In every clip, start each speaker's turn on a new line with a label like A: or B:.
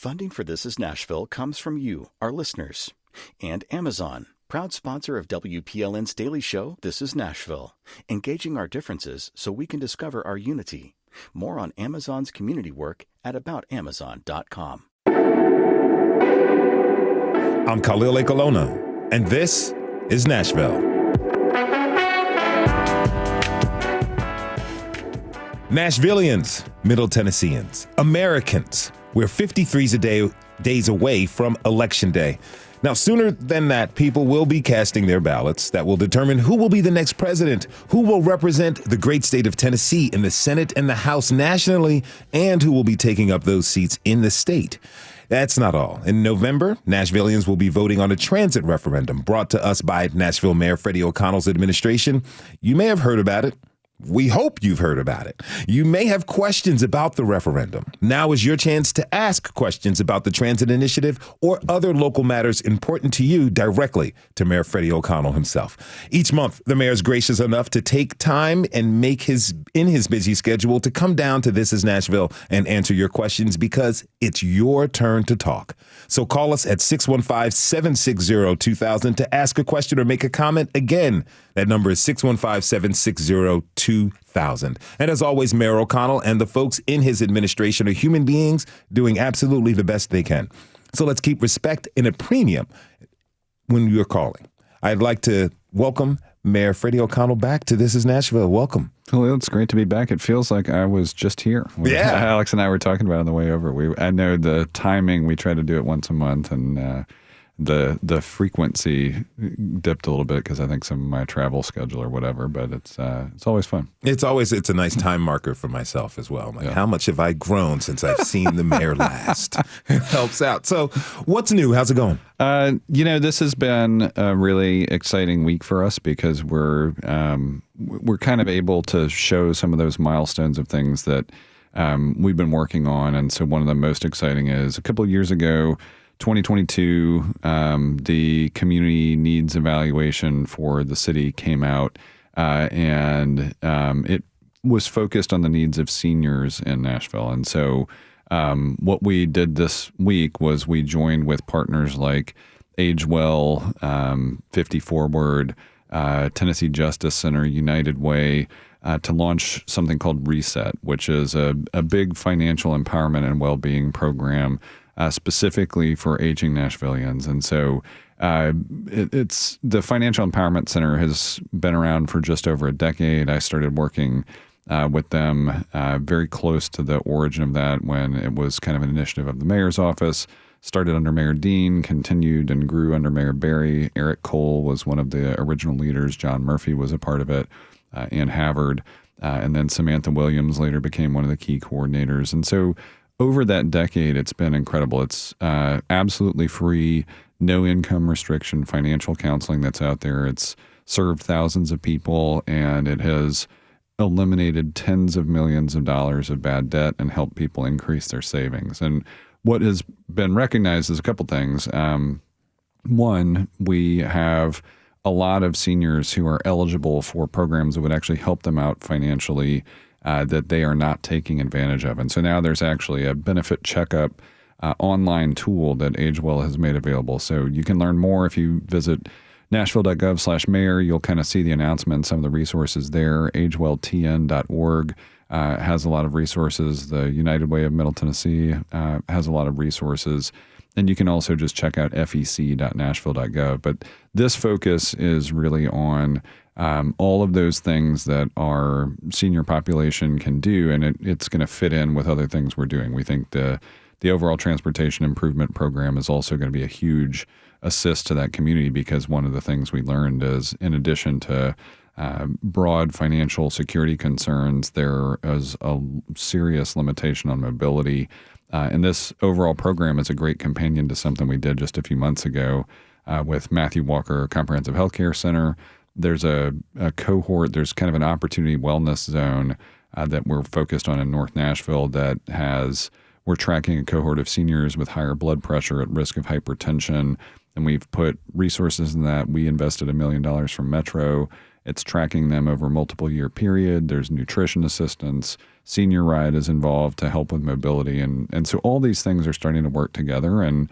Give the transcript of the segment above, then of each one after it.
A: Funding for This Is Nashville comes from you, our listeners, and Amazon, proud sponsor of WPLN's daily show, This Is Nashville, engaging our differences so we can discover our unity. More on Amazon's community work at aboutamazon.com.
B: I'm Khalil Ekolona, and this is Nashville. Nashvillians, Middle Tennesseans, Americans, we're 53 days away from Election Day. Now, sooner than that, people will be casting their ballots that will determine who will be the next president, who will represent the great state of Tennessee in the Senate and the House nationally, and who will be taking up those seats in the state. That's not all. In November, Nashvillians will be voting on a transit referendum brought to us by Nashville Mayor Freddie O'Connell's administration. You may have heard about it. We hope you've heard about it. You may have questions about the referendum. Now is your chance to ask questions about the transit initiative or other local matters important to you directly to Mayor Freddie O'Connell himself. Each month, the mayor is gracious enough to take time and make his busy schedule to come down to This Is Nashville and answer your questions because it's your turn to talk. So call us at 615-760-2000 to ask a question or make a comment. Again, that number is 615-760-2000. And as always, Mayor O'Connell and the folks in his administration are human beings doing absolutely the best they can. So let's keep respect and a premium when you're calling. I'd like to welcome Mayor Freddie O'Connell back to This Is Nashville. Welcome.
C: Well, it's great to be back. It feels like I was just here.
B: Yeah.
C: Alex and I were talking about it on the way over. I know the timing, we try to do it once a month, and the frequency dipped a little bit because I think some of my travel schedule or whatever, but it's always fun.
B: It's a nice time marker for myself as well. Like, how much have I grown since I've seen the mayor last? It helps out. So what's new? How's it going?
C: This has been a really exciting week for us because we're kind of able to show some of those milestones of things that we've been working on. And so one of the most exciting is a couple of years ago, 2022, the community needs evaluation for the city came out, and it was focused on the needs of seniors in Nashville. And so what we did this week was we joined with partners like Age Well, 50 Forward, Tennessee Justice Center, United Way, to launch something called Reset, which is a big financial empowerment and well-being program specifically for aging Nashvillians. And so it's the Financial Empowerment Center has been around for just over a decade. I started working with them very close to the origin of that when it was kind of an initiative of the mayor's office. Started under Mayor Dean, continued and grew under Mayor Barry. Eric Cole was one of the original leaders. John Murphy was a part of it, Ann Havard. And then Samantha Williams later became one of the key coordinators. And so over that decade, it's been incredible. It's absolutely free, no income restriction financial counseling that's out there. It's served thousands of people, and it has eliminated tens of millions of dollars of bad debt and helped people increase their savings. And what has been recognized is a couple things. One, we have a lot of seniors who are eligible for programs that would actually help them out financially that they are not taking advantage of. And so now there's actually a benefit checkup online tool that AgeWell has made available. So you can learn more if you visit nashville.gov/mayor. You'll kind of see the announcements, some of the resources there. agewelltn.org has a lot of resources. The United Way of Middle Tennessee has a lot of resources. And you can also just check out fec.nashville.gov. But this focus is really on all of those things that our senior population can do, and it's going to fit in with other things we're doing. We think the overall transportation improvement program is also going to be a huge assist to that community because one of the things we learned is in addition to broad financial security concerns, there is a serious limitation on mobility. And this overall program is a great companion to something we did just a few months ago with Matthew Walker Comprehensive Healthcare Center. There's a cohort, there's kind of an opportunity wellness zone that we're focused on in North Nashville that we're tracking a cohort of seniors with higher blood pressure at risk of hypertension and we've put resources in that. We invested $1 million from Metro. It's tracking them over a multiple year period. There's nutrition assistance. Senior Ride is involved to help with mobility. And so all these things are starting to work together. And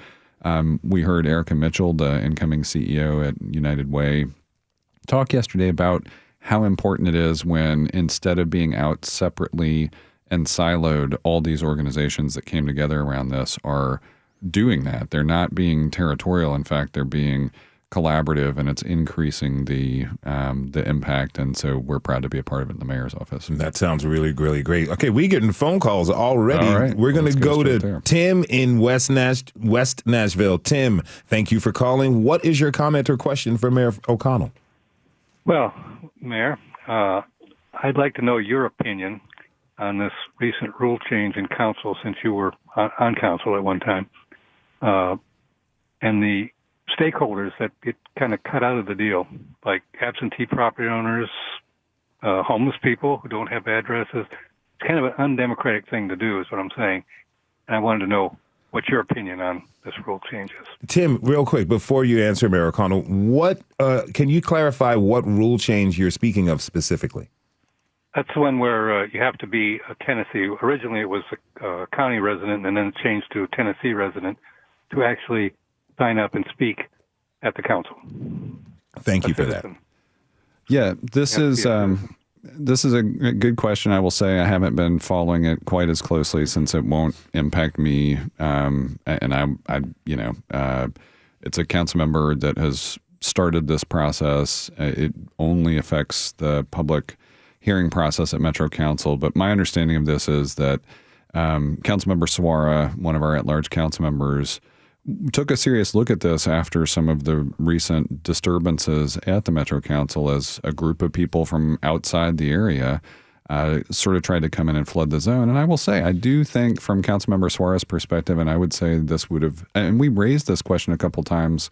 C: we heard Erica Mitchell, the incoming CEO at United Way, talk yesterday about how important it is when, instead of being out separately and siloed, all these organizations that came together around this are doing that. They're not being territorial. In fact, they're being collaborative, and it's increasing the impact. And so we're proud to be a part of it in the mayor's office.
B: That sounds really, really great. Okay, we're getting phone calls already.
C: All right.
B: We're going to go to
C: there.
B: Tim in West Nashville. Tim, thank you for calling. What is your comment or question for Mayor O'Connell?
D: Well, Mayor, I'd like to know your opinion on this recent rule change in council, since you were on council at one time, and the stakeholders that it kind of cut out of the deal, like absentee property owners, homeless people who don't have addresses. It's kind of an undemocratic thing to do, is what I'm saying. And I wanted to know what your opinion on this rule change is.
B: Tim, real quick, before you answer, Mayor O'Connell, can you clarify what rule change you're speaking of specifically?
D: That's the one where you have to be a Tennessee. Originally, it was a county resident, and then it changed to a Tennessee resident to actually sign up and speak at the council.
B: Thank you for that.
C: Yeah, this is a good question. I will say I haven't been following it quite as closely, since it won't impact me. And it's a council member that has started this process. It only affects the public hearing process at Metro Council. But my understanding of this is that Councilmember Suara, one of our at-large council members, took a serious look at this after some of the recent disturbances at the Metro Council, as a group of people from outside the area sort of tried to come in and flood the zone. And I will say, I do think from Councilmember Suara's perspective, and I would say this would have, and we raised this question a couple times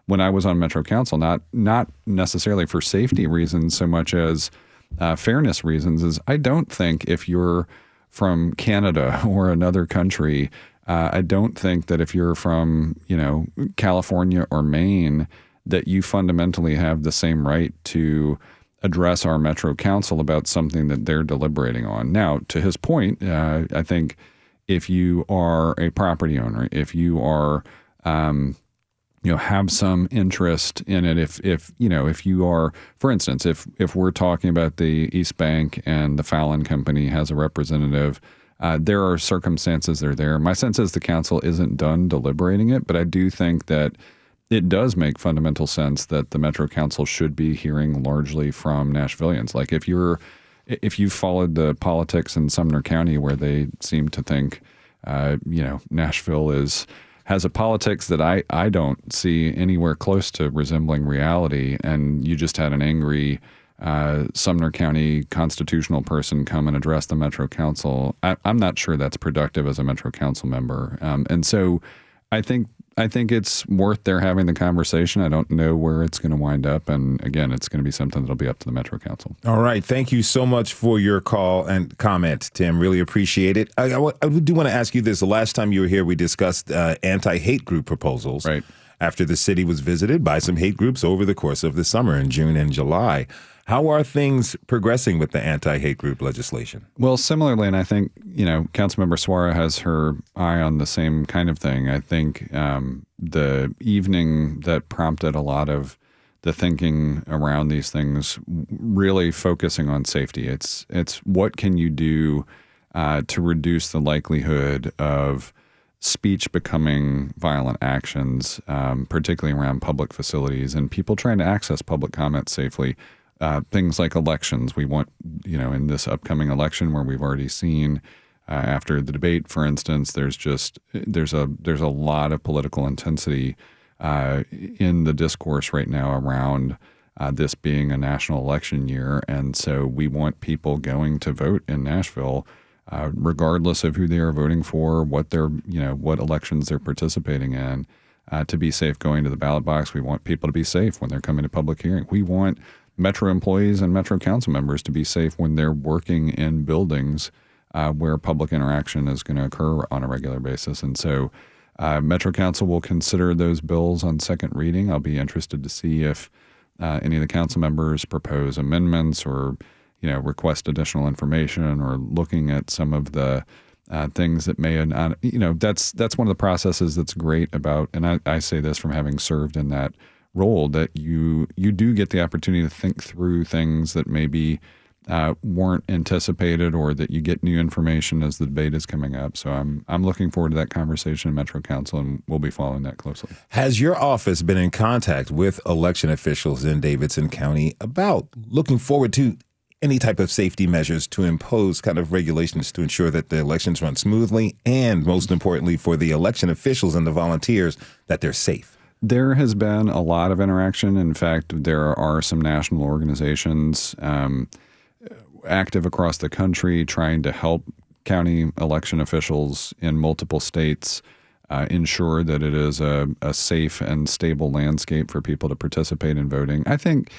C: when I was on Metro Council, not necessarily for safety reasons so much as fairness reasons, is I don't think if you're from Canada or another country, I don't think that if you're from, California or Maine, that you fundamentally have the same right to address our Metro Council about something that they're deliberating on. Now, to his point, I think if you are a property owner, if you are, have some interest in it, if you are, for instance, if we're talking about the East Bank and the Fallon Company has a representative, there are circumstances that are there. My sense is the council isn't done deliberating it, but I do think that it does make fundamental sense that the Metro Council should be hearing largely from Nashvillians. Like if you followed the politics in Sumner County, where they seem to think, Nashville has a politics that I don't see anywhere close to resembling reality, and you just had an angry Sumner County constitutional person come and address the Metro Council, I'm not sure that's productive as a Metro Council member. And so I think it's worth their having the conversation. I don't know where it's going to wind up. And again, it's going to be something that'll be up to the Metro Council. All
B: right. Thank you so much for your call and comment, Tim. Really appreciate it. I do want to ask you this. The last time you were here, we discussed anti-hate group proposals.
C: Right.
B: After the city was visited by some hate groups over the course of the summer in June and July. How are things progressing with the anti-hate group legislation?
C: Well, similarly, and I think, Councilmember Suara has her eye on the same kind of thing. I think the evening that prompted a lot of the thinking around these things, really focusing on safety. It's what can you do to reduce the likelihood of speech becoming violent actions, particularly around public facilities and people trying to access public comment safely. Things like elections. We want, in this upcoming election where we've already seen after the debate, for instance, there's a lot of political intensity in the discourse right now around this being a national election year. And so we want people going to vote in Nashville, regardless of who they are voting for, what elections they're participating in, to be safe going to the ballot box. We want people to be safe when they're coming to public hearing. We want Metro employees and Metro Council members to be safe when they're working in buildings where public interaction is going to occur on a regular basis. And so Metro Council will consider those bills on second reading. I'll be interested to see if any of the council members propose amendments or, request additional information or looking at some of the things that may not, that's one of the processes that's great about, and I say this from having served in that role, that you do get the opportunity to think through things that maybe weren't anticipated, or that you get new information as the debate is coming up. So I'm looking forward to that conversation in Metro Council, and we'll be following that closely.
B: Has your office been in contact with election officials in Davidson County about looking forward to any type of safety measures to impose kind of regulations to ensure that the elections run smoothly, and most importantly for the election officials and the volunteers, that they're safe?
C: There has been a lot of interaction. In fact, there are some national organizations active across the country trying to help county election officials in multiple states ensure that it is a safe and stable landscape for people to participate in voting. I think,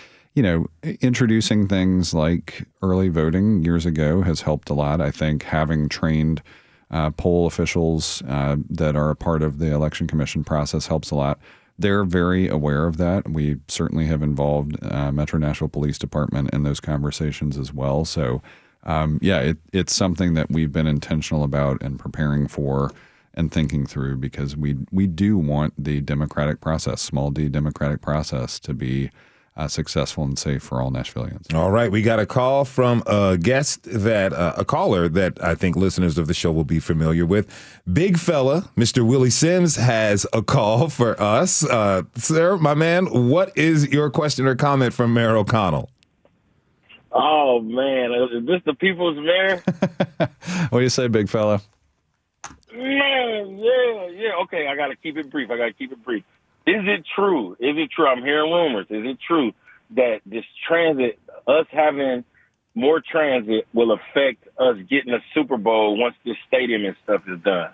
C: introducing things like early voting years ago has helped a lot. I think having trained poll officials that are a part of the election commission process helps a lot. They're very aware of that. We certainly have involved Metro Nashville Police Department in those conversations as well. So, it's something that we've been intentional about and preparing for and thinking through, because we do want the democratic process, small d democratic process, to be successful and safe for all Nashvillians.
B: All right. We got a call from a caller that I think listeners of the show will be familiar with. Big fella, Mr. Willie Sims, has a call for us. Sir, my man, what is your question or comment from Mayor O'Connell?
E: Oh, man. Is this the people's mayor?
C: What do you say, big fella?
E: Man, yeah. Okay, I got to keep it brief. Is it true? I'm hearing rumors. Is it true that this transit, us having more transit, will affect us getting a Super Bowl once this stadium and stuff is done?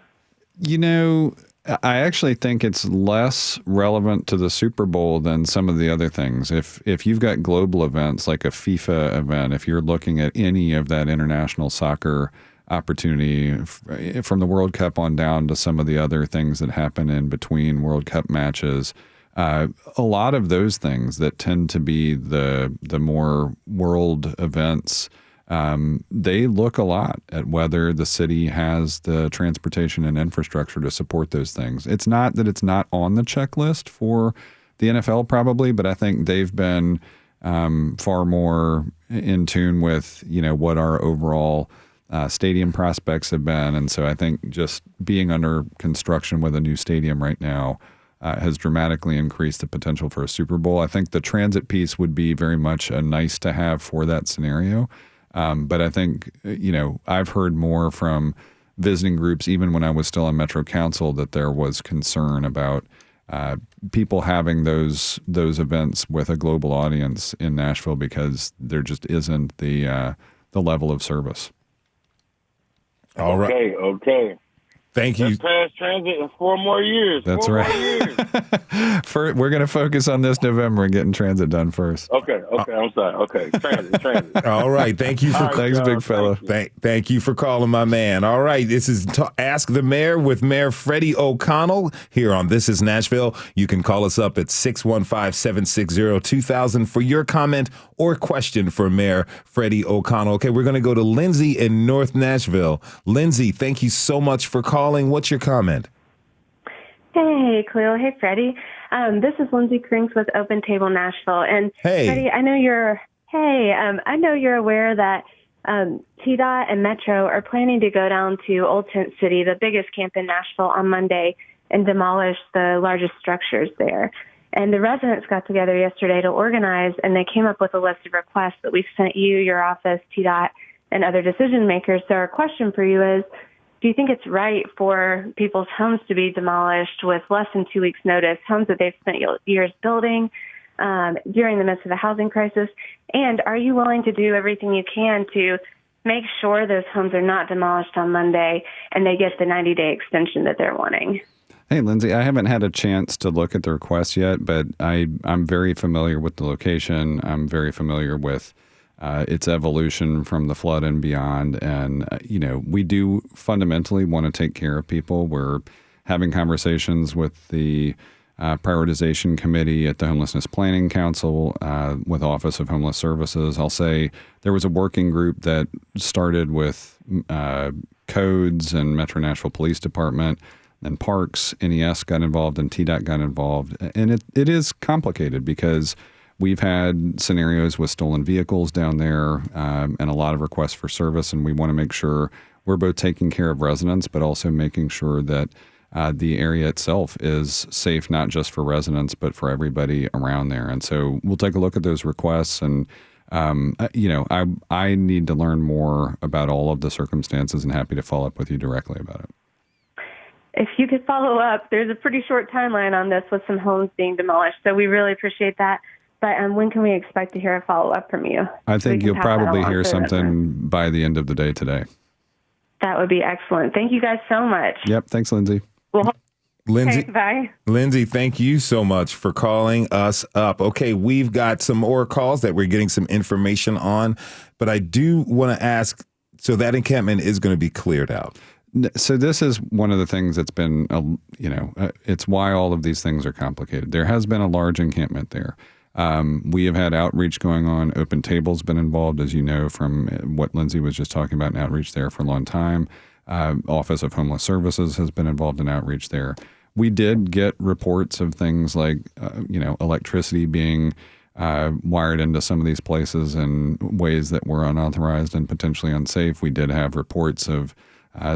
C: I actually think it's less relevant to the Super Bowl than some of the other things. If you've got global events like a FIFA event, if you're looking at any of that international soccer opportunity from the World Cup on down to some of the other things that happen in between World Cup matches, a lot of those things that tend to be the more world events, they look a lot at whether the city has the transportation and infrastructure to support those things. It's not that it's not on the checklist for the NFL probably, but I think they've been far more in tune with, what our overall stadium prospects have been. And so I think just being under construction with a new stadium right now has dramatically increased the potential for a Super Bowl. I think the transit piece would be very much a nice to have for that scenario. But I think, I've heard more from visiting groups, even when I was still on Metro Council, that there was concern about people having those events with a global audience in Nashville because there just isn't the level of service.
B: All right.
E: Okay.
B: Thank you.
E: Let's pass transit in 4 more years.
C: That's right. 4 more years. We're going to focus on this November and getting transit done first.
E: Okay. I'm sorry. Okay. Transit.
B: All right. Thank you for
C: Thanks, big fella.
B: Thank you for calling, my man. All right. This is Ask the Mayor with Mayor Freddie O'Connell here on This is Nashville. You can call us up at 615-760-2000 for your comment or question for Mayor Freddie O'Connell. Okay, we're going to go to Lindsay in North Nashville. Lindsay, thank you so much for calling. What's your comment?
F: Hey, Cleo. Hey, Freddie. This is Lindsay Krings with Open Table Nashville. And
B: hey,
F: Freddie, I know you're aware that TDOT and Metro are planning to go down to Old Tent City, the biggest camp in Nashville, on Monday and demolish the largest structures there. And the residents got together yesterday to organize, and they came up with a list of requests that we've sent you, your office, TDOT, and other decision makers. So our question for you is, do you think it's right for people's homes to be demolished with less than 2 weeks' notice, homes that they've spent years building during the midst of the housing crisis? And are you willing to do everything you can to make sure those homes are not demolished on Monday and they get the 90-day extension that they're wanting?
C: Hey, Lindsay, I haven't had a chance to look at the request yet, but I'm very familiar with the location. I'm very familiar with its evolution from the flood and beyond. And, we do fundamentally want to take care of people. We're having conversations with the prioritization committee at the Homelessness Planning Council with Office of Homeless Services. I'll say there was a working group that started with codes and Metro Nashville Police Department and Parks. NES got involved and TDOT got involved. And it is complicated because we've had scenarios with stolen vehicles down there and a lot of requests for service. And we want to make sure we're both taking care of residents, but also making sure that the area itself is safe, not just for residents, but for everybody around there. And so we'll take a look at those requests. And, I need to learn more about all of the circumstances and happy to follow up with you directly about it.
F: If you could follow up, there's a pretty short timeline on this with some homes being demolished. So we really appreciate that. But when can we expect to hear a follow-up from you?
C: I think you'll probably hear something by the end of the day today.
F: That would be excellent. Thank you guys so much.
C: Yep. Thanks, Lindsay.
F: Well,
B: Lindsay,
F: okay, bye.
B: Lindsay, thank you so much for calling us up. Okay, we've got some more calls that we're getting some information on, but I do want to ask, so that encampment is going to be cleared out.
C: So this is one of the things that's been, it's why all of these things are complicated. There has been a large encampment there. We have had outreach going on. Open Table's been involved, as you know, from what Lindsay was just talking about, in outreach there for a long time. Office of Homeless Services has been involved in outreach there. We did get reports of things like, electricity being wired into some of these places in ways that were unauthorized and potentially unsafe. We did have reports of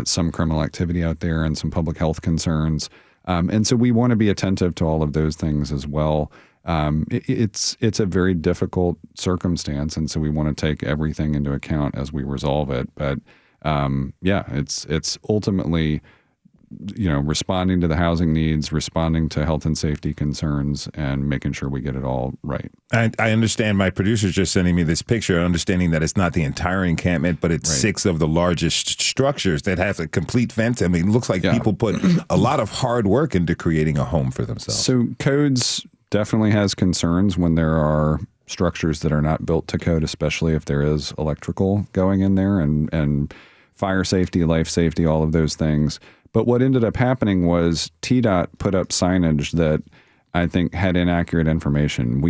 C: some criminal activity out there and some public health concerns. And so we want to be attentive to all of those things as well. It's a very difficult circumstance, and so we want to take everything into account as we resolve it. But it's ultimately, responding to the housing needs, responding to health and safety concerns, and making sure we get it all right.
B: I understand. My producer's just sending me this picture, understanding that it's not the entire encampment, but it's 6 of the largest structures that have a complete fence. I mean, it looks like people put a lot of hard work into creating a home for themselves.
C: So codes definitely has concerns when there are structures that are not built to code, especially if there is electrical going in there and fire safety, life safety, all of those things. But what ended up happening was TDOT put up signage that I think had inaccurate information.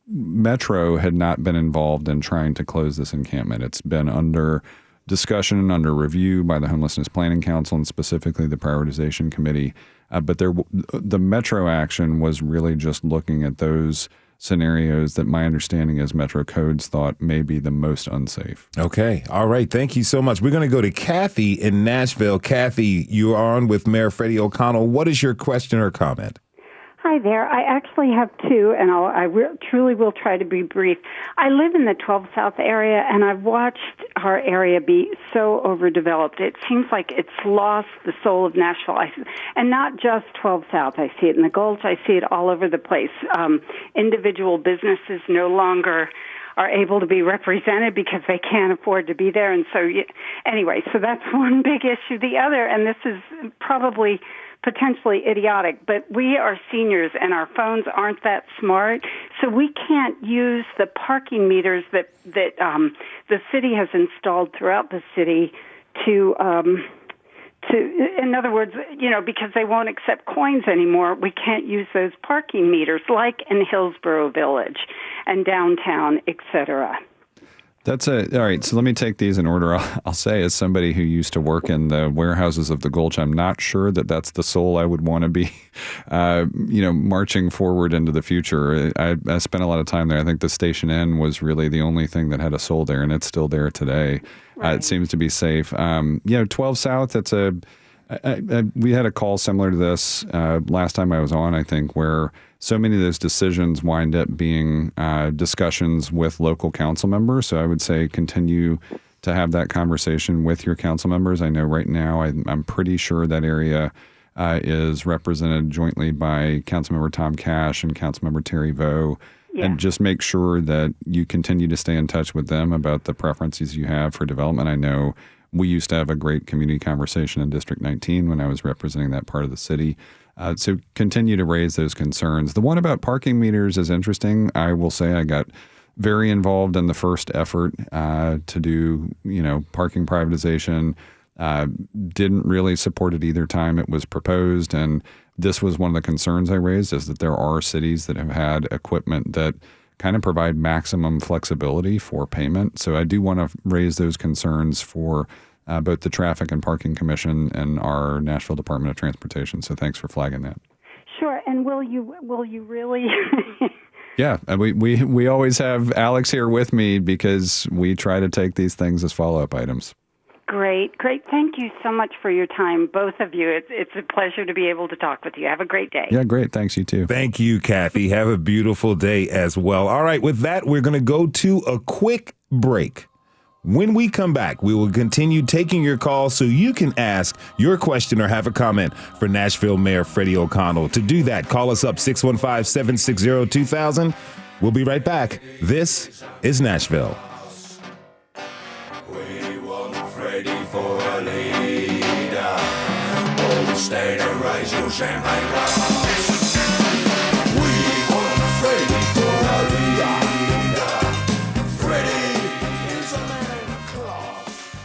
C: Metro had not been involved in trying to close this encampment. It's been under discussion, under review by the Homelessness Planning Council and specifically the Prioritization Committee. But the Metro action was really just looking at those scenarios that my understanding is Metro codes thought may be the most unsafe.
B: Okay. All right. Thank you so much. We're going to go to Kathy in Nashville. Kathy, you are on with Mayor Freddie O'Connell. What is your question or comment?
G: Hi there. I actually have 2, and I truly will try to be brief. I live in the 12 South area, and I've watched our area be so overdeveloped. It seems like it's lost the soul of Nashville. And not just 12 South. I see it in the Gulch. I see it all over the place. Individual businesses no longer are able to be represented because they can't afford to be there. And so, anyway, so that's one big issue. The other, and this is probably potentially idiotic, but we are seniors and our phones aren't that smart, so we can't use the parking meters that the city has installed throughout the city to in other words, because they won't accept coins anymore, we can't use those parking meters like in Hillsborough Village and downtown, etc.
C: All right. So let me take these in order. I'll say, as somebody who used to work in the warehouses of the Gulch, I'm not sure that that's the soul I would want to be, marching forward into the future. I spent a lot of time there. I think the Station Inn was really the only thing that had a soul there, and it's still there today. Right. It seems to be safe. 12 South, we had a call similar to this last time I was on, I think, where so many of those decisions wind up being discussions with local council members. So I would say continue to have that conversation with your council members. I know right now I'm pretty sure that area is represented jointly by Councilmember Tom Cash and Councilmember Terry Vo. Yeah. And just make sure that you continue to stay in touch with them about the preferences you have for development. I know we used to have a great community conversation in District 19 when I was representing that part of the city. So continue to raise those concerns. The one about parking meters is interesting. I will say I got very involved in the first effort to do, parking privatization. Didn't really support it either time it was proposed. And this was one of the concerns I raised, is that there are cities that have had equipment that kind of provide maximum flexibility for payment. So I do want to raise those concerns for both the Traffic and Parking Commission and our Nashville Department of Transportation. So thanks for flagging that.
G: Sure. And will you really?
C: Yeah, and we always have Alex here with me because we try to take these things as follow-up items.
G: Great. Thank you so much for your time, both of you. It's a pleasure to be able to talk with you. Have a great day.
C: Yeah, great. Thanks, you too.
B: Thank you, Kathy. Have a beautiful day as well. All right, with that, we're going to go to a quick break. When we come back, we will continue taking your calls so you can ask your question or have a comment for Nashville Mayor Freddie O'Connell. To do that, call us up 615-760-2000. We'll be right back. This is Nashville.
H: We want Freddie for a leader. Oh, stay to raise your champagne glass. We want Freddie for a leader. Freddie is a man of class.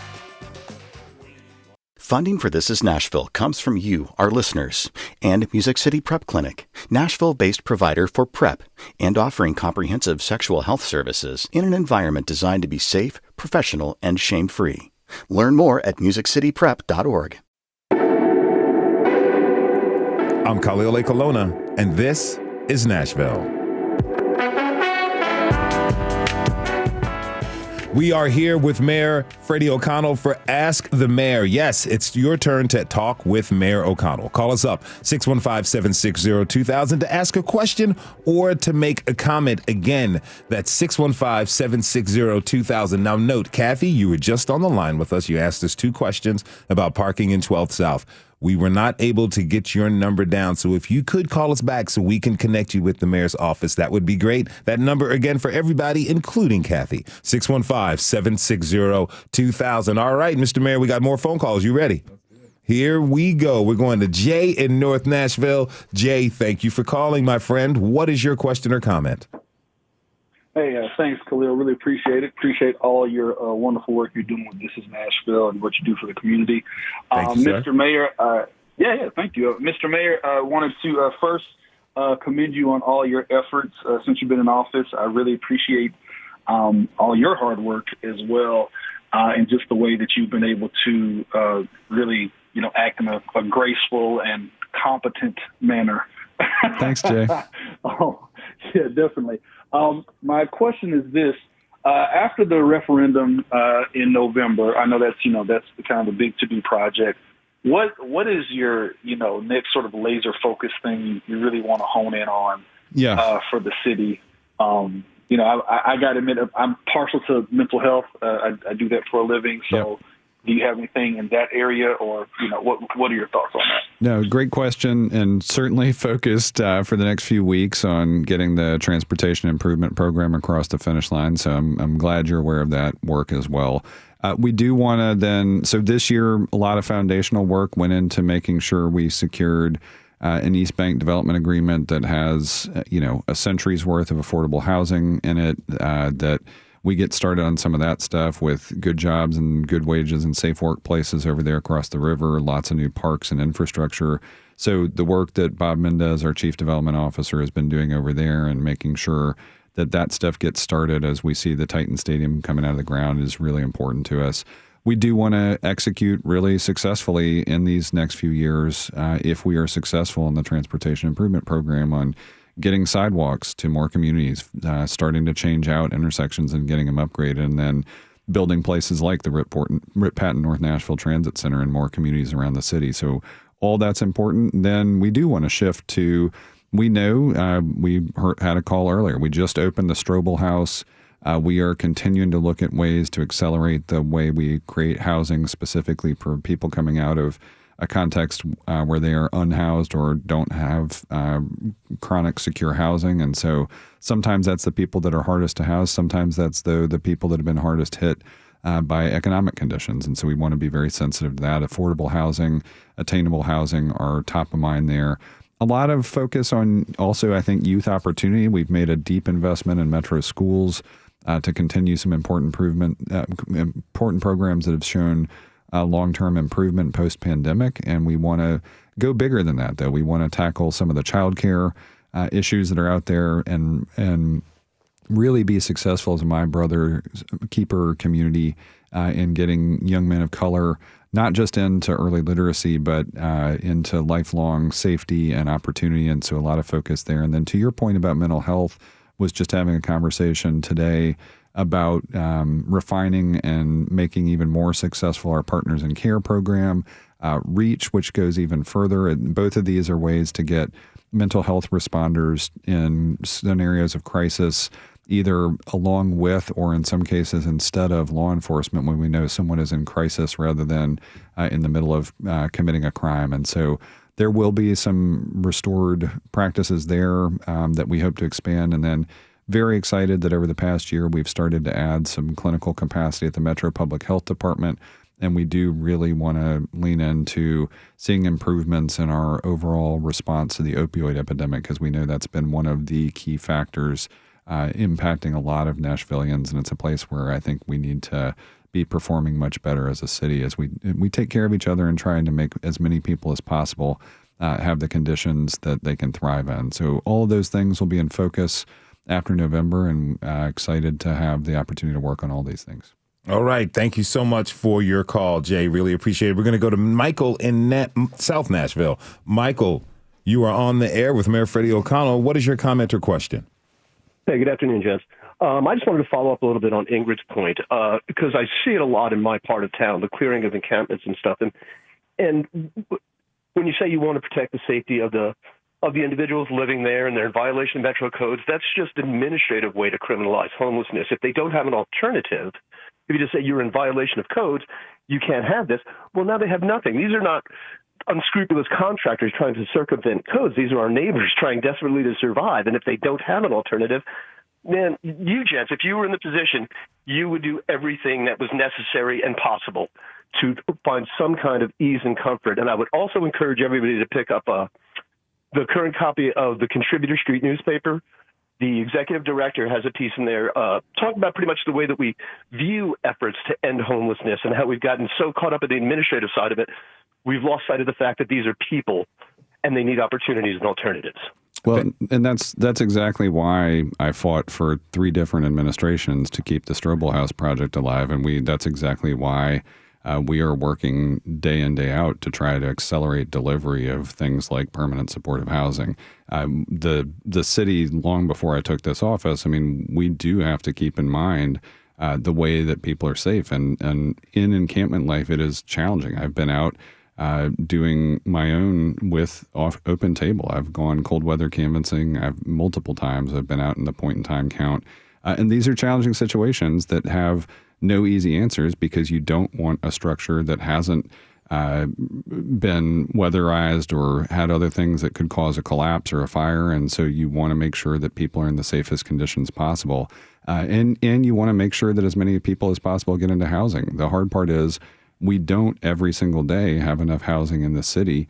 A: Funding for This is Nashville comes from you, our listeners, and Music City Prep Clinic, Nashville-based provider for PrEP and offering comprehensive sexual health services in an environment designed to be safe, professional, and shame-free. Learn more at musiccityprep.org.
B: I'm Khalil Colonna, and this is Nashville. We are here with Mayor Freddie O'Connell for Ask the Mayor. Yes, it's your turn to talk with Mayor O'Connell. Call us up, 615-760-2000, to ask a question or to make a comment. Again, that's 615-760-2000. Now note, Kathy, you were just on the line with us. You asked us 2 questions about parking in 12th South. We were not able to get your number down, so if you could call us back so we can connect you with the mayor's office, that would be great. That number, again, for everybody, including Kathy, 615-760-2000. All right, Mr. Mayor, we got more phone calls. You ready? Here we go. We're going to Jay in North Nashville. Jay, thank you for calling, my friend. What is your question or comment?
I: Hey, thanks, Khalil. Really appreciate it. Appreciate all your wonderful work you're doing with This is Nashville and what you do for the community.
B: Thank you,
I: Mr. Mayor, thank you. Mr. Mayor, I wanted to first commend you on all your efforts since you've been in office. I really appreciate all your hard work as well, and just the way that you've been able to really, act in a graceful and competent manner.
C: Thanks, Jay.
I: Oh, yeah, definitely. My question is this: after the referendum in November, I know that's kind of the big to-do project. What is your next sort of laser focused thing you really want to hone in on? For the city? I got to admit, I'm partial to mental health. I do that for a living, so. Yep. Do you have anything in that area, or what are your thoughts on that?
C: No, great question, and certainly focused for the next few weeks on getting the transportation improvement program across the finish line. So I'm glad you're aware of that work as well. We do want to so this year a lot of foundational work went into making sure we secured an East Bank development agreement that has a century's worth of affordable housing in it, that we get started on some of that stuff with good jobs and good wages and safe workplaces over there across the river, lots of new parks and infrastructure. So the work that Bob Mendez, our Chief Development Officer, has been doing over there and making sure that stuff gets started as we see the Titan Stadium coming out of the ground is really important to us. We do want to execute really successfully in these next few years, if we are successful in the Transportation Improvement Program, on getting sidewalks to more communities, starting to change out intersections and getting them upgraded, and then building places like the Rip Patton North Nashville Transit Center in more communities around the city. So all that's important. Then we do want to shift to, we know we had a call earlier. We just opened the Strobel House. We are continuing to look at ways to accelerate the way we create housing specifically for people coming out of a context where they are unhoused or don't have chronic secure housing. And so sometimes that's the people that are hardest to house. Sometimes that's the people that have been hardest hit by economic conditions. And so we want to be very sensitive to that. Affordable housing, attainable housing are top of mind there. A lot of focus on also, I think, youth opportunity. We've made a deep investment in metro schools to continue some important programs that have shown long-term improvement post-pandemic, and we want to go bigger than that, though. We want to tackle some of the childcare issues that are out there and really be successful as a My Brother Keeper community in getting young men of color not just into early literacy, but into lifelong safety and opportunity. And so a lot of focus there. And then to your point about mental health, was just having a conversation today about refining and making even more successful our Partners in Care program, REACH, which goes even further. And both of these are ways to get mental health responders in scenarios of crisis, either along with or in some cases instead of law enforcement when we know someone is in crisis rather than in the middle of committing a crime. And so there will be some restored practices there that we hope to expand. And then very excited that over the past year, we've started to add some clinical capacity at the Metro Public Health Department. And we do really want to lean into seeing improvements in our overall response to the opioid epidemic, because we know that's been one of the key factors impacting a lot of Nashvillians. And it's a place where I think we need to be performing much better as a city as we take care of each other and trying to make as many people as possible have the conditions that they can thrive in. So all of those things will be in focus after November, and excited to have the opportunity to work on all these things.
B: All right. Thank you so much for your call, Jay. Really appreciate it. We're going to go to Michael in South Nashville. Michael, you are on the air with Mayor Freddie O'Connell. What is your comment or question?
J: Hey, good afternoon, gents. I just wanted to follow up a little bit on Ingrid's point, because I see it a lot in my part of town, the clearing of encampments and stuff. And when you say you want to protect the safety of the individuals living there and they're in violation of Metro codes, that's just an administrative way to criminalize homelessness. If they don't have an alternative, if you just say you're in violation of codes, you can't have this, well, now they have nothing. These are not unscrupulous contractors trying to circumvent codes. These are our neighbors trying desperately to survive. And if they don't have an alternative, man, you gents, if you were in the position, you would do everything that was necessary and possible to find some kind of ease and comfort. And I would also encourage everybody to pick up the current copy of the Contributor Street newspaper. The executive director has a piece in there talking about pretty much the way that we view efforts to end homelessness and how we've gotten so caught up in the administrative side of it, we've lost sight of the fact that these are people and they need opportunities and alternatives.
C: Well, and that's exactly why I fought for 3 different administrations to keep the Strobel House project alive, and that's exactly why we are working day in, day out to try to accelerate delivery of things like permanent supportive housing. The city, long before I took this office, I mean, we do have to keep in mind the way that people are safe, and in encampment life, it is challenging. I've been out doing my own with open table. I've gone cold weather canvassing. Multiple times I've been out in the point in time count. And these are challenging situations that have no easy answers, because you don't want a structure that hasn't been weatherized or had other things that could cause a collapse or a fire. And so you want to make sure that people are in the safest conditions possible. And you want to make sure that as many people as possible get into housing. The hard part is we don't every single day have enough housing in the city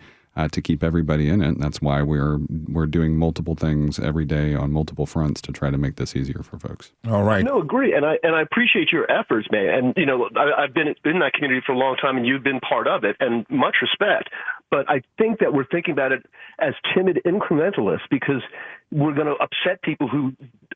C: to keep everybody in it. And that's why we're doing multiple things every day on multiple fronts to try to make this easier for folks.
B: All right.
J: No, agree. And I appreciate your efforts, man. And, you know, I've been in that community for a long time, and you've been part of it, and much respect. But I think that we're thinking about it as timid incrementalists, because we're going to upset people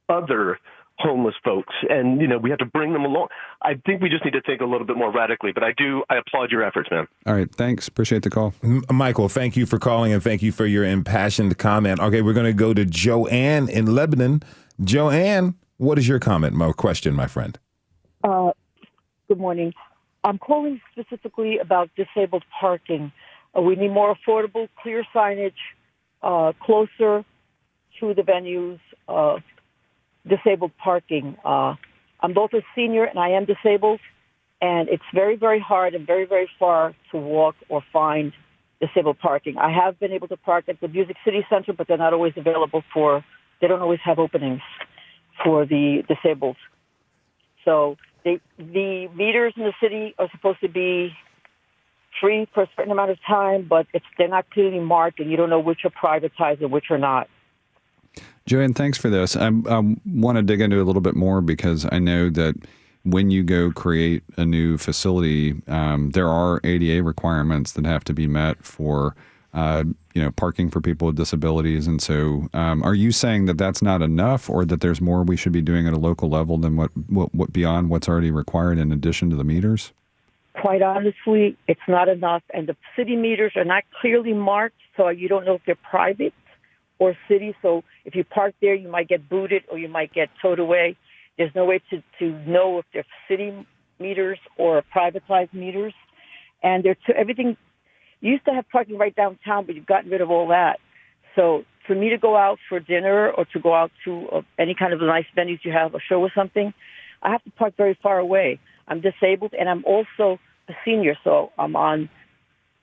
J: other homeless folks, and we have to bring them along. I think we just need to think a little bit more radically, but I applaud your efforts, man.
C: All right, thanks. Appreciate the call.
B: Michael, thank you for calling, and thank you for your impassioned comment. Okay, we're going to go to Joanne in Lebanon. Joanne, what is your comment, question, my friend?
K: Good morning. I'm calling specifically about disabled parking. We need more affordable, clear signage closer to the venues. Disabled parking. I'm both a senior and I am disabled, and it's very, very hard and very, very far to walk or find disabled parking. I have been able to park at the Music City Center, but they're not always available they don't always have openings for the disabled. So the meters in the city are supposed to be free for a certain amount of time, but they're not clearly marked, and you don't know which are privatized and which are not.
C: Joanne, thanks for this. I want to dig into it a little bit more, because I know that when you go create a new facility, there are ADA requirements that have to be met for parking for people with disabilities. And so are you saying that that's not enough, or that there's more we should be doing at a local level than what beyond what's already required in addition to the meters?
K: Quite honestly, it's not enough. And the city meters are not clearly marked, so you don't know if they're private or city. So if you park there, you might get booted or you might get towed away. There's no way to know if they're city meters or privatized meters. And everything. You used to have parking right downtown, but you've gotten rid of all that. So for me to go out for dinner or to go out to any kind of nice venues you have, a show or something, I have to park very far away. I'm disabled, and I'm also a senior, so I'm on.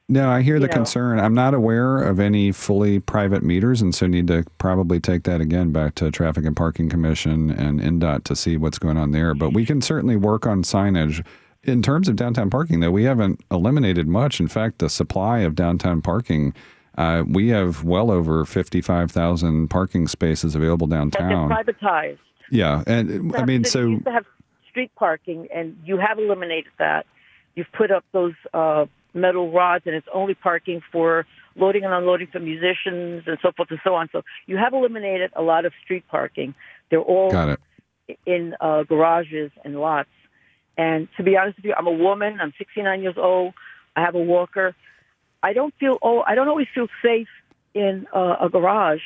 C: No, I hear the concern. I'm not aware of any fully private meters, and so need to probably take that again back to Traffic and Parking Commission and NDOT to see what's going on there. But we can certainly work on signage. In terms of downtown parking, though, we haven't eliminated much. In fact, the supply of downtown parking, we have well over 55,000 parking spaces available downtown.
K: But they're privatized.
C: Yeah, and I mean, so...
K: You used to have street parking, and you have eliminated that. You've put up those metal rods, and it's only parking for loading and unloading for musicians and so forth and so on. So you have eliminated a lot of street parking. They're all in garages and lots. And to be honest with you, I'm a woman. I'm 69 years old. I have a walker. I don't always feel safe in a garage.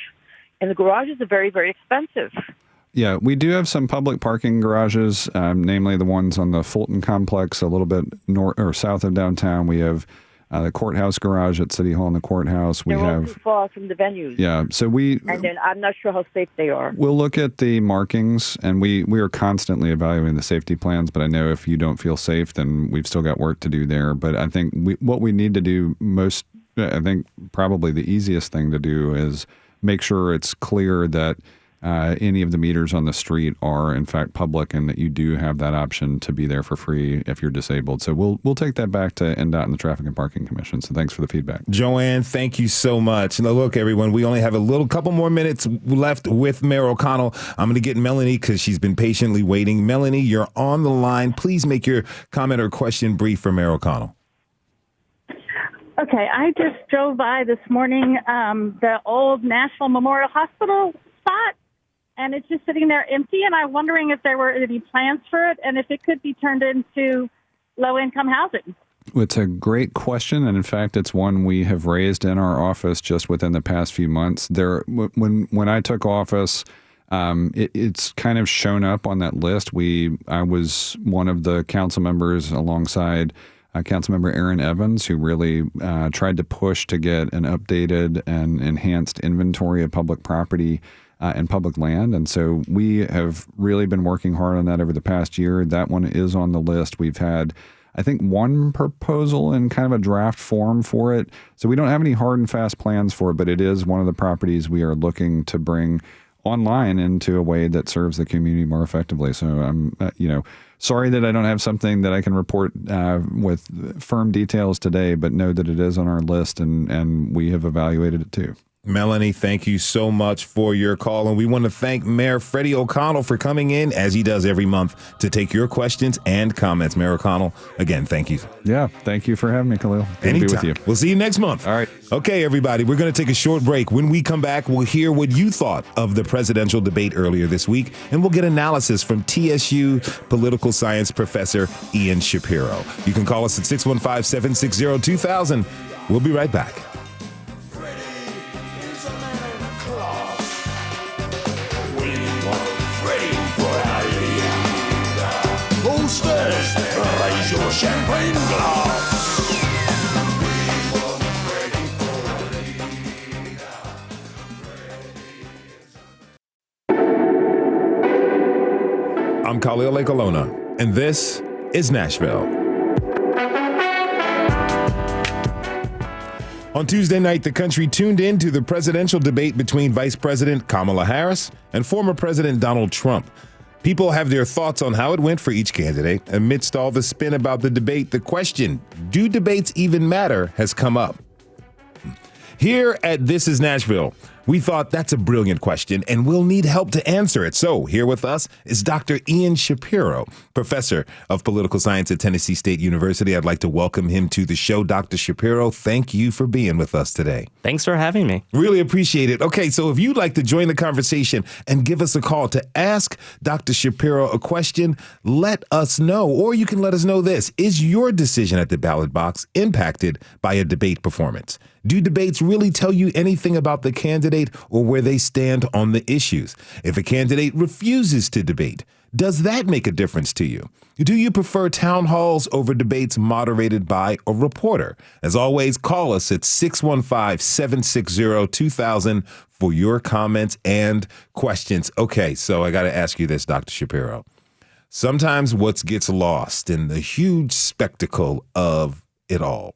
K: And the garages are very, very expensive.
C: Yeah, we do have some public parking garages, namely the ones on the Fulton complex, a little bit north or south of downtown. We have the courthouse garage at City Hall and the courthouse.
K: They're all too far from the venues.
C: Yeah, so
K: and then I'm not sure how safe they are.
C: We'll look at the markings, and we are constantly evaluating the safety plans. But I know if you don't feel safe, then we've still got work to do there. But I think what we need to do probably the easiest thing to do is make sure it's clear that any of the meters on the street are in fact public, and that you do have that option to be there for free if you're disabled. So we'll take that back to NDOT and the Traffic and Parking Commission. So thanks for the feedback.
B: Joanne, thank you so much. Now, look, everyone, we only have a couple more minutes left with Mayor O'Connell. I'm going to get Melanie because she's been patiently waiting. Melanie, you're on the line. Please make your comment or question brief for Mayor O'Connell.
L: Okay, I just drove by this morning the old Nashville Memorial Hospital spot, and it's just sitting there empty, and I'm wondering if there were any plans for it and if it could be turned into low-income housing.
C: It's a great question, and in fact, it's one we have raised in our office just within the past few months. When I took office, it's kind of shown up on that list. I was one of the council members alongside Councilmember Aaron Evans, who really tried to push to get an updated and enhanced inventory of public property and public land. And so we have really been working hard on that over the past year. That one is on the list. We've had, I think, one proposal in kind of a draft form for it. So we don't have any hard and fast plans for it, but it is one of the properties we are looking to bring online into a way that serves the community more effectively. So I'm, sorry that I don't have something that I can report with firm details today, but know that it is on our list, and we have evaluated it too.
B: Melanie, thank you so much for your call. And we want to thank Mayor Freddie O'Connell for coming in, as he does every month, to take your questions and comments. Mayor O'Connell, again, thank you.
C: Yeah, thank you for having me, Khalil. Good to be with you.
B: We'll see you next month.
C: All right.
B: Okay, everybody, we're going to take a short break. When we come back, we'll hear what you thought of the presidential debate earlier this week, and we'll get analysis from TSU political science professor Ian Shapiro. You can call us at 615-760-2000. We'll be right back.
H: Raise your champagne glass.
B: I'm Khalil Colonna, and this is Nashville. On Tuesday night, the country tuned in to the presidential debate between Vice President Kamala Harris and former President Donald Trump. People have their thoughts on how it went for each candidate. Amidst all the spin about the debate, the question, do debates even matter, has come up. Here at This Is Nashville, We thought that's a brilliant question, and we'll need help to answer it. So here with us is Dr. Ian Shapiro, professor of political science at Tennessee State University. I'd like to welcome him to the show. Dr. Shapiro, thank you for being with us today.
M: Thanks for having me.
B: Really appreciate it. Okay, so if you'd like to join the conversation and give us a call to ask Dr. Shapiro a question, let us know. Or you can let us know this. Is your decision at the ballot box impacted by a debate performance? Do debates really tell you anything about the candidate or where they stand on the issues? If a candidate refuses to debate, does that make a difference to you? Do you prefer town halls over debates moderated by a reporter? As always, call us at 615-760-2000 for your comments and questions. Okay, so I got to ask you this, Dr. Shapiro. Sometimes what gets lost in the huge spectacle of it all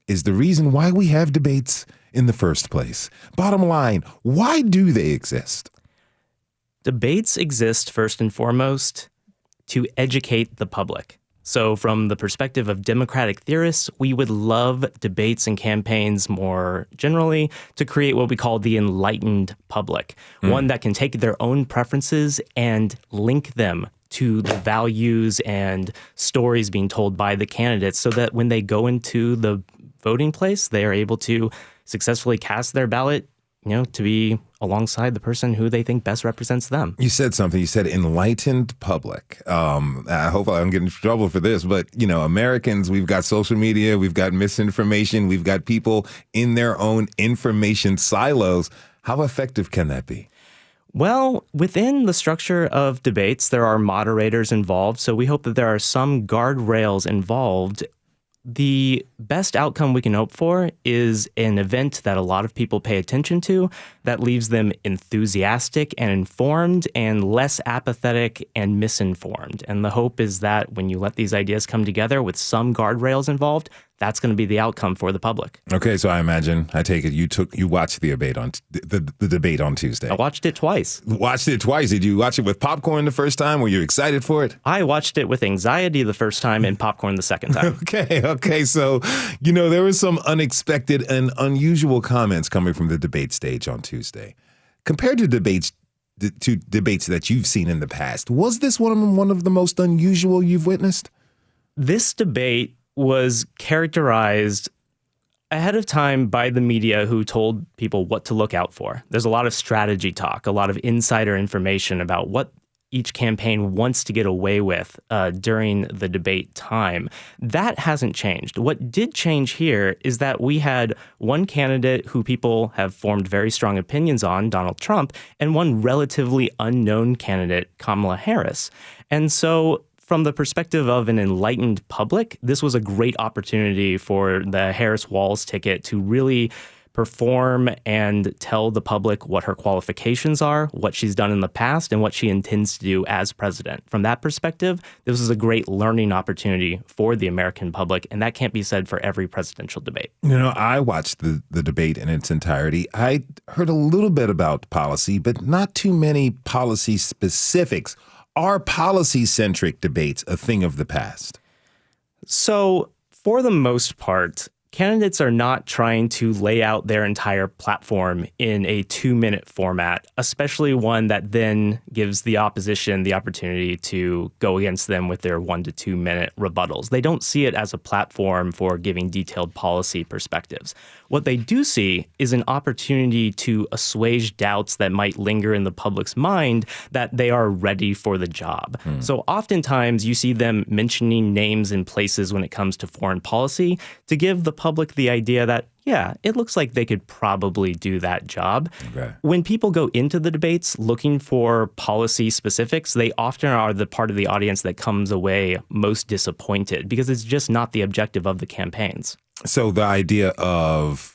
B: is the reason why we have debates in the first place. Bottom line, why do they exist?
M: Debates exist first and foremost to educate the public. So from the perspective of democratic theorists, we would love debates and campaigns more generally to create what we call the enlightened public, one that can take their own preferences and link them to the values and stories being told by the candidates so that when they go into the voting place, they are able to successfully cast their ballot, to be alongside the person who they think best represents them.
B: You said something. You said enlightened public. I hope I'm getting in trouble for this, but, Americans, we've got social media, we've got misinformation, we've got people in their own information silos. How effective can that be?
M: Well, within the structure of debates, there are moderators involved, so we hope that there are some guardrails involved. The best outcome we can hope for is an event that a lot of people pay attention to that leaves them enthusiastic and informed and less apathetic and misinformed. And the hope is that when you let these ideas come together with some guardrails involved, that's going to be the outcome for the public.
B: Okay, so I take it you watched the debate on the debate on Tuesday.
M: I watched it twice.
B: Watched it twice. Did you watch it with popcorn the first time? Were you excited for it?
M: I watched it with anxiety the first time and popcorn the second time.
B: Okay. So, there were some unexpected and unusual comments coming from the debate stage on Tuesday. Compared to debates that you've seen in the past, was this one of the most unusual you've witnessed?
M: This debate was characterized ahead of time by the media who told people what to look out for. There's a lot of strategy talk, a lot of insider information about what each campaign wants to get away with during the debate time. That hasn't changed. What did change here is that we had one candidate who people have formed very strong opinions on, Donald Trump, and one relatively unknown candidate, Kamala Harris. And so from the perspective of an enlightened public, this was a great opportunity for the Harris-Walz ticket to really perform and tell the public what her qualifications are, what she's done in the past, and what she intends to do as president. From that perspective, this was a great learning opportunity for the American public, and that can't be said for every presidential debate.
B: I watched the debate in its entirety. I heard a little bit about policy, but not too many policy specifics. Are policy-centric debates a thing of the past?
M: So, for the most part, candidates are not trying to lay out their entire platform in a 2-minute format, especially one that then gives the opposition the opportunity to go against them with their 1 to 2 minute rebuttals. They don't see it as a platform for giving detailed policy perspectives. What they do see is an opportunity to assuage doubts that might linger in the public's mind that they are ready for the job. So oftentimes you see them mentioning names and places when it comes to foreign policy to give the public the idea that, yeah, it looks like they could probably do that job.
B: Okay.
M: When people go into the debates looking for policy specifics, they often are the part of the audience that comes away most disappointed because it's just not the objective of the campaigns.
B: So the idea of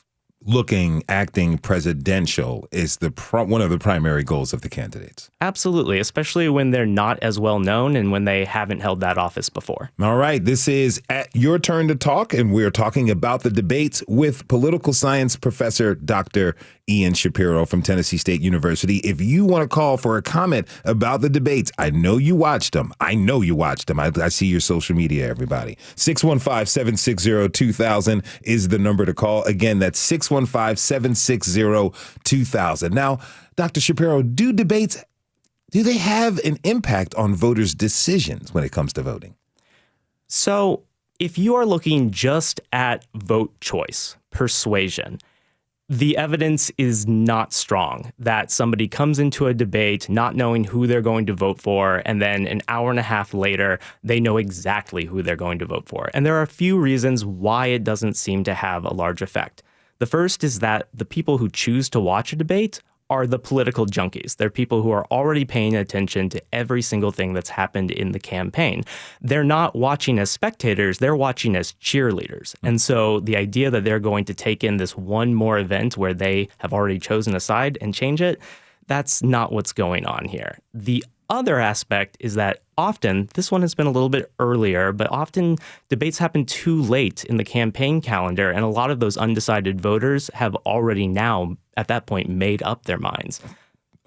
B: acting presidential is one of the primary goals of the candidates.
M: Absolutely, especially when they're not as well known and when they haven't held that office before.
B: All right, this is Your Turn to Talk, and we're talking about the debates with political science professor Dr. Ian Shapiro from Tennessee State University. If you want to call for a comment about the debates, I know you watched them. I see your social media, everybody. 615-760-2000 is the number to call. Again, that's 615-760-2000. Now, Dr. Shapiro, do they have an impact on voters' decisions when it comes to voting?
M: So if you are looking just at vote choice, persuasion, the evidence is not strong that somebody comes into a debate not knowing who they're going to vote for, and then an hour and a half later, they know exactly who they're going to vote for. And there are a few reasons why it doesn't seem to have a large effect. The first is that the people who choose to watch a debate are the political junkies. They're people who are already paying attention to every single thing that's happened in the campaign. They're not watching as spectators, they're watching as cheerleaders. And so the idea that they're going to take in this one more event where they have already chosen a side and change it, that's not what's going on here. The other aspect is that often, this one has been a little bit earlier, but often debates happen too late in the campaign calendar, and a lot of those undecided voters have already now, at that point, made up their minds.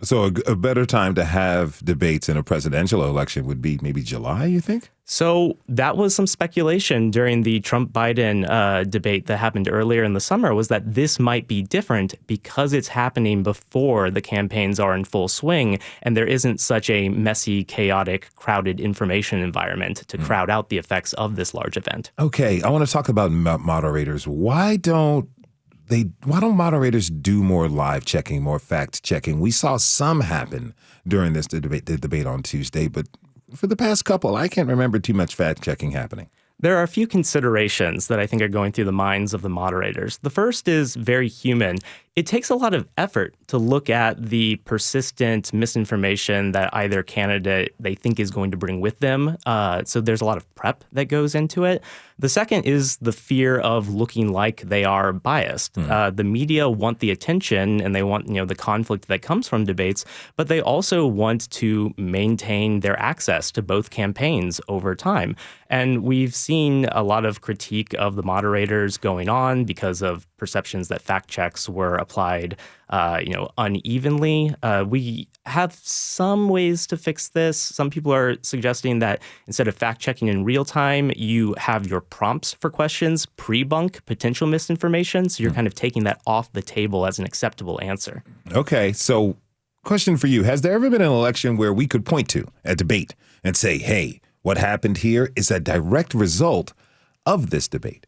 B: So a better time to have debates in a presidential election would be maybe July, you think?
M: So that was some speculation during the Trump-Biden debate that happened earlier in the summer, was that this might be different because it's happening before the campaigns are in full swing and there isn't such a messy, chaotic, crowded information environment to crowd out the effects of this large event.
B: Okay, I want to talk about moderators. Why don't moderators do more live checking, more fact checking? We saw some happen during this debate on Tuesday, but for the past couple, I can't remember too much fact checking happening.
M: There are a few considerations that I think are going through the minds of the moderators. The first is very human. It takes a lot of effort to look at the persistent misinformation that either candidate they think is going to bring with them. So there's a lot of prep that goes into it. The second is the fear of looking like they are biased. The media want the attention and they want, the conflict that comes from debates, but they also want to maintain their access to both campaigns over time. And we've seen a lot of critique of the moderators going on because of perceptions that fact checks were applied, unevenly. We have some ways to fix this. Some people are suggesting that instead of fact checking in real time, you have your prompts for questions pre-bunk potential misinformation. So you're kind of taking that off the table as an acceptable answer.
B: Okay, so question for you. Has there ever been an election where we could point to a debate and say, hey, what happened here is a direct result of this debate?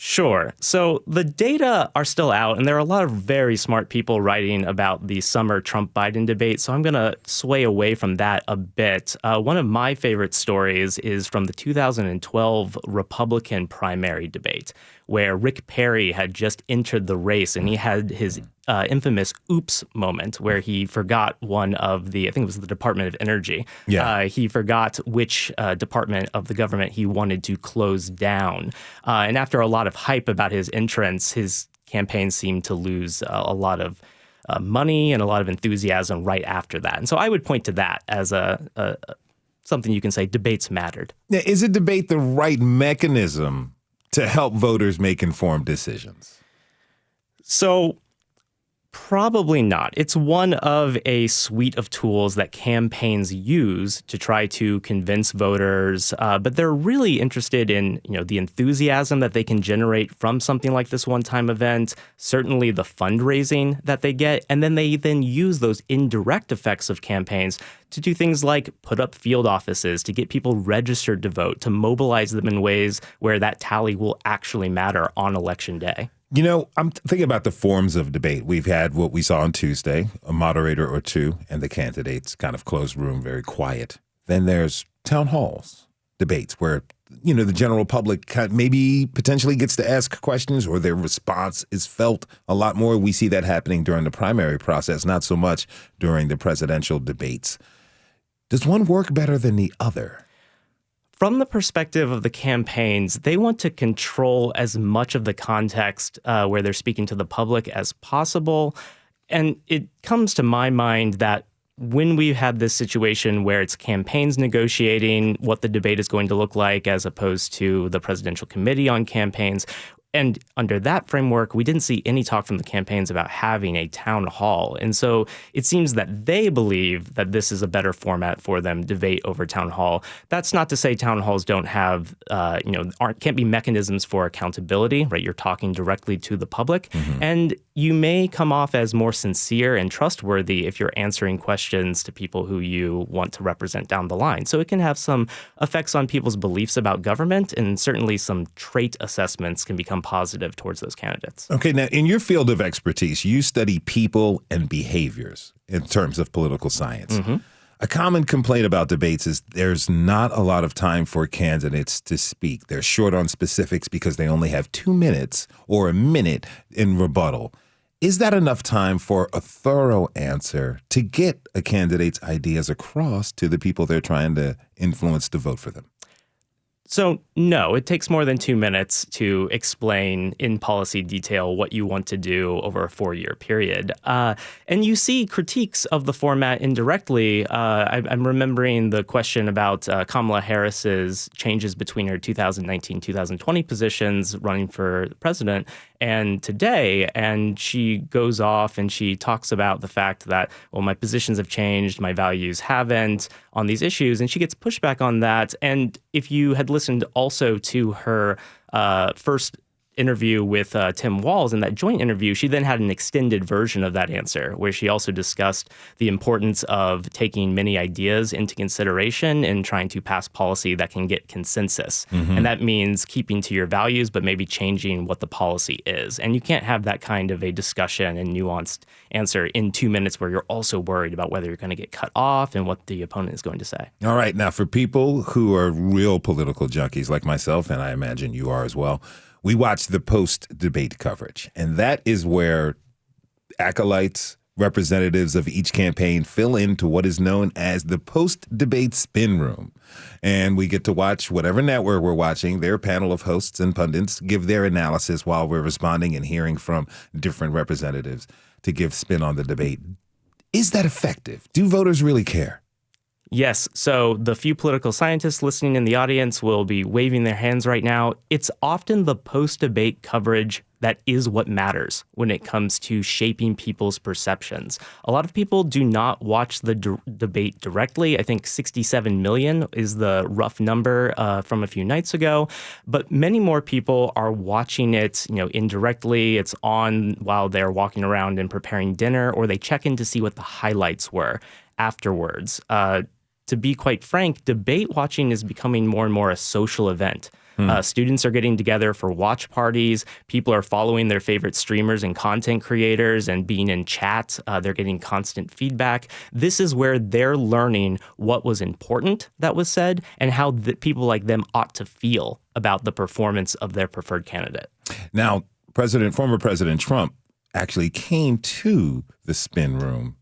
M: Sure. So the data are still out, and there are a lot of very smart people writing about the summer Trump-Biden debate, so I'm going to sway away from that a bit. One of my favorite stories is from the 2012 Republican primary debate, where Rick Perry had just entered the race, and he had his infamous oops moment where he forgot one of I think it was the Department of Energy. Yeah. He forgot which department of the government he wanted to close down. And after a lot of hype about his entrance, his campaign seemed to lose a lot of money and a lot of enthusiasm right after that. And so I would point to that as something you can say debates mattered.
B: Now, is a debate the right mechanism to help voters make informed decisions?
M: So probably not. It's one of a suite of tools that campaigns use to try to convince voters, but they're really interested in, the enthusiasm that they can generate from something like this one-time event, certainly the fundraising that they get, and then they use those indirect effects of campaigns to do things like put up field offices, to get people registered to vote, to mobilize them in ways where that tally will actually matter on Election Day.
B: I'm thinking about the forms of debate. We've had what we saw on Tuesday, a moderator or two, and the candidates kind of closed room, very quiet. Then there's town halls, debates where, the general public maybe potentially gets to ask questions or their response is felt a lot more. We see that happening during the primary process, not so much during the presidential debates. Does one work better than the other?
M: From the perspective of the campaigns, they want to control as much of the context where they're speaking to the public as possible. And it comes to my mind that when we've had this situation where it's campaigns negotiating what the debate is going to look like as opposed to the presidential committee on campaigns, And under that framework, we didn't see any talk from the campaigns about having a town hall. And so it seems that they believe that this is a better format for them, debate over town hall. That's not to say town halls don't have, can't be mechanisms for accountability, right? You're talking directly to the public. And you may come off as more sincere and trustworthy if you're answering questions to people who you want to represent down the line. So it can have some effects on people's beliefs about government, and certainly some trait assessments can become positive towards those candidates.
B: Okay, now in your field of expertise, you study people and behaviors in terms of political science. A common complaint about debates is there's not a lot of time for candidates to speak. They're short on specifics because they only have 2 minutes or a minute in rebuttal. Is that enough time for a thorough answer to get a candidate's ideas across to the people they're trying to influence to vote for them?
M: So, no, it takes more than 2 minutes to explain in policy detail what you want to do over a 4-year period. And you see critiques of the format indirectly. I'm remembering the question about Kamala Harris's changes between her 2019-2020 positions running for president and today. And she goes off and she talks about the fact that, well, my positions have changed, my values haven't on these issues. And she gets pushback on that. And if you had listened also to her first interview with Tim Walz, in that joint interview, she then had an extended version of that answer where she also discussed the importance of taking many ideas into consideration and trying to pass policy that can get consensus. And that means keeping to your values, but maybe changing what the policy is. And you can't have that kind of a discussion and nuanced answer in 2 minutes where you're also worried about whether you're going to get cut off and what the opponent is going to say.
B: All right. Now, for people who are real political junkies like myself, and I imagine you are as well, we watch the post-debate coverage, and that is where acolytes, representatives of each campaign fill into what is known as the post-debate spin room. And we get to watch whatever network we're watching, their panel of hosts and pundits give their analysis while we're responding and hearing from different representatives to give spin on the debate. Is that effective? Do voters really care?
M: Yes. So the few political scientists listening in the audience will be waving their hands right now. It's often the post-debate coverage that is what matters when it comes to shaping people's perceptions. A lot of people do not watch the debate directly. I think 67 million is the rough number from a few nights ago. But many more people are watching it, indirectly. It's on while they're walking around and preparing dinner, or they check in to see what the highlights were afterwards. To be quite frank, debate watching is becoming more and more a social event. Students are getting together for watch parties. People are following their favorite streamers and content creators and being in chat. They're getting constant feedback. This is where they're learning what was important that was said and how people like them ought to feel about the performance of their preferred candidate.
B: Now, former President Trump actually came to the spin room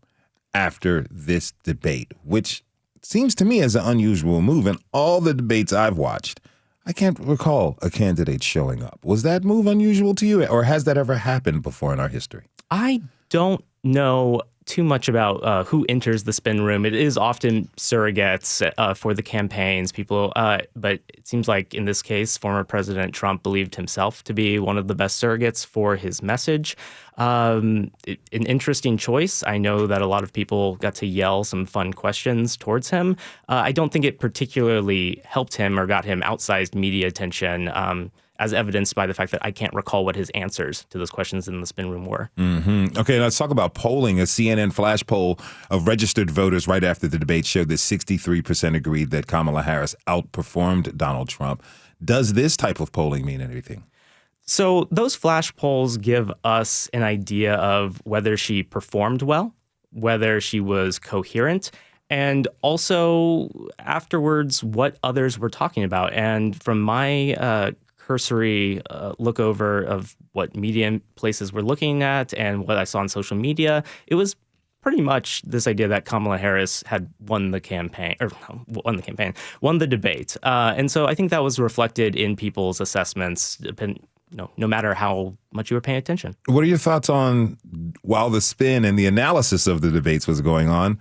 B: after this debate, which seems to me as an unusual move. In all the debates I've watched, I can't recall a candidate showing up. Was that move unusual to you, or has that ever happened before in our history?
M: I don't know too much about who enters the spin room. It is often surrogates for the campaigns, people. But it seems like in this case, former President Trump believed himself to be one of the best surrogates for his message. An interesting choice. I know that a lot of people got to yell some fun questions towards him. I don't think it particularly helped him or got him outsized media attention, as evidenced by the fact that I can't recall what his answers to those questions in the spin room were.
B: Okay, let's talk about polling. A CNN flash poll of registered voters right after the debate showed that 63% agreed that Kamala Harris outperformed Donald Trump. Does this type of polling mean anything?
M: So those flash polls give us an idea of whether she performed well, whether she was coherent, and also afterwards what others were talking about. And from my cursory look over of what media places were looking at and what I saw on social media, it was pretty much this idea that Kamala Harris had won the debate. And so I think that was reflected in people's assessments, no matter how much you were paying attention.
B: What are your thoughts on, while the spin and the analysis of the debates was going on,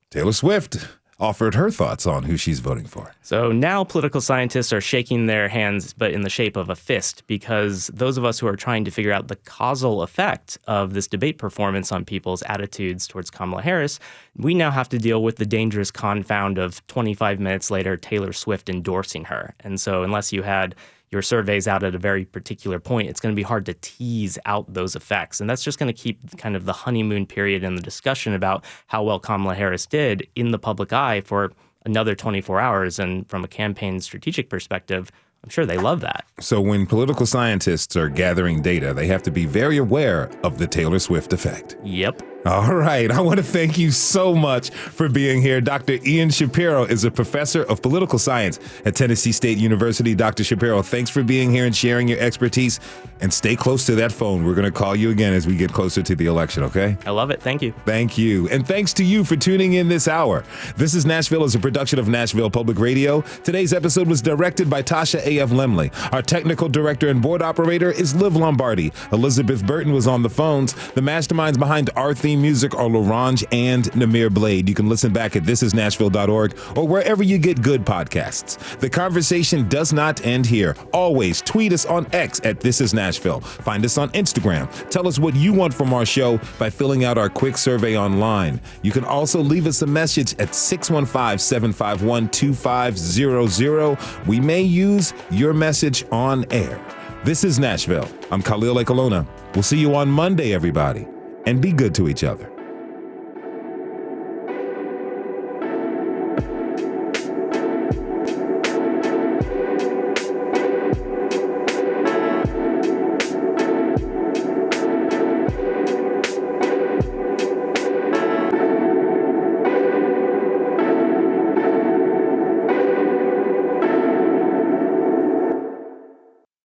B: Taylor Swift offered her thoughts on who she's voting for.
M: So now political scientists are shaking their hands, but in the shape of a fist, because those of us who are trying to figure out the causal effect of this debate performance on people's attitudes towards Kamala Harris, we now have to deal with the dangerous confound of 25 minutes later, Taylor Swift endorsing her. And so unless you had your surveys out at a very particular point, it's going to be hard to tease out those effects. And that's just going to keep kind of the honeymoon period in the discussion about how well Kamala Harris did in the public eye for another 24 hours. And from a campaign strategic perspective, I'm sure they love that.
B: So when political scientists are gathering data, they have to be very aware of the Taylor Swift effect.
M: Yep.
B: All right. I want to thank you so much for being here. Dr. Ian Shapiro is a professor of political science at Tennessee State University. Dr. Shapiro, thanks for being here and sharing your expertise. And stay close to that phone. We're going to call you again as we get closer to the election, okay?
M: I love it. Thank you.
B: Thank you. And thanks to you for tuning in this hour. This is Nashville is a production of Nashville Public Radio. Today's episode was directed by Tasha A.F. Lemley. Our technical director and board operator is Liv Lombardi. Elizabeth Burton was on the phones. The masterminds behind our theme music are Larange and Namir Blade. You can listen back at thisisnashville.org or wherever you get good podcasts. The conversation does not end here. Always tweet us on X at This Is Nashville. Find us on Instagram. Tell us what you want from our show by filling out our quick survey online. You can also leave us a message at 615-751-2500. We may use your message on air. This is Nashville. I'm Khalil Ekalona. We'll see you on Monday, everybody. And be good to each other.